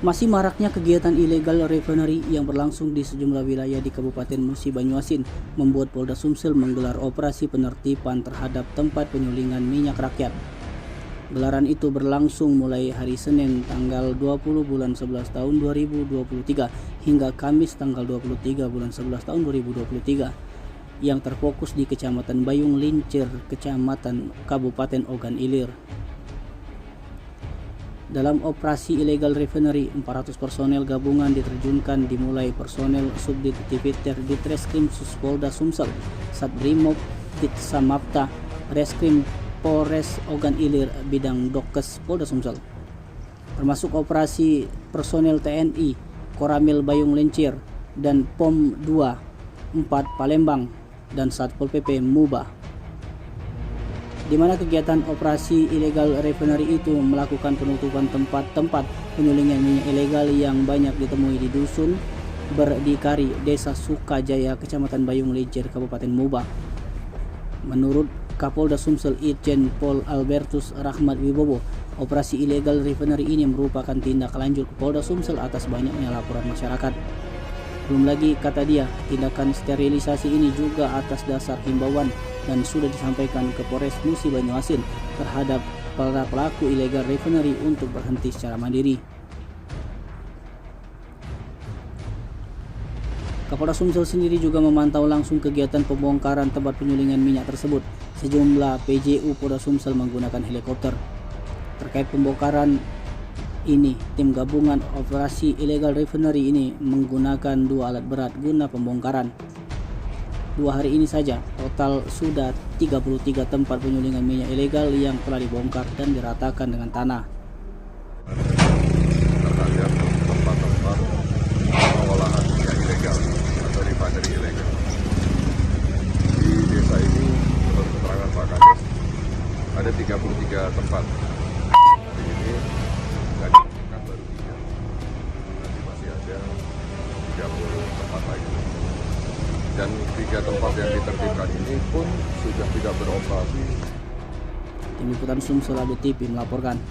Masih maraknya kegiatan ilegal refinery yang berlangsung di sejumlah wilayah di Kabupaten Musi Banyuasin membuat Polda Sumsel menggelar operasi penertiban terhadap tempat penyulingan minyak rakyat. Gelaran itu berlangsung mulai hari Senin tanggal 20 bulan 11 tahun 2023 hingga Kamis tanggal 23 bulan 11 tahun 2023 yang terfokus di Kecamatan Bayung Lincir, Kecamatan Kabupaten Ogan Ilir. Dalam operasi ilegal refinery, 400 personel gabungan diterjunkan dimulai personel Subdit Tipiter Ditreskrim Suspolda Sumsel, Satbrimob Ditsamapta, Reskrim Polres Ogan Ilir, Bidang Dokkes Polda Sumsel, termasuk operasi personel TNI, Koramil Bayung Lincir, dan POM 2, 4 Palembang, dan Satpol PP Muba, di mana kegiatan operasi ilegal refinery itu melakukan penutupan tempat-tempat penyulingan minyak ilegal yang banyak ditemui di Dusun Berdikari, Desa Sukajaya, Kecamatan Bayung Lincir, Kabupaten Muba. Menurut Kapolda Sumsel Irjen Pol Albertus Rahmat Wibowo, operasi ilegal refinery ini merupakan tindak lanjut Polda Sumsel atas banyaknya laporan masyarakat. Belum lagi, kata dia, tindakan sterilisasi ini juga atas dasar himbauan dan sudah disampaikan ke Polres Musi Banyuasin terhadap para pelaku ilegal refinery untuk berhenti secara mandiri. Kapolda Sumsel sendiri juga memantau langsung kegiatan pembongkaran tempat penyulingan minyak tersebut. Sejumlah PJU Polda Sumsel menggunakan helikopter. Terkait pembongkaran ini, tim gabungan operasi ilegal refinery ini menggunakan 2 alat berat guna pembongkaran. 2 hari ini saja, total sudah 33 tempat penyulingan minyak ilegal yang telah dibongkar dan diratakan dengan tanah. Terhadap tempat-tempat pengolahan minyak ilegal atau refinery ilegal di desa ini, menurut keterangan Pak Kades, ada 33 tempat. Hari ini sudah ditemukan baru 3, nanti masih ada 30 tempat lagi. Dan 3 tempat yang ditertibkan ini pun sudah tidak beroperasi. Tim Liputan Sumsel ABTV melaporkan.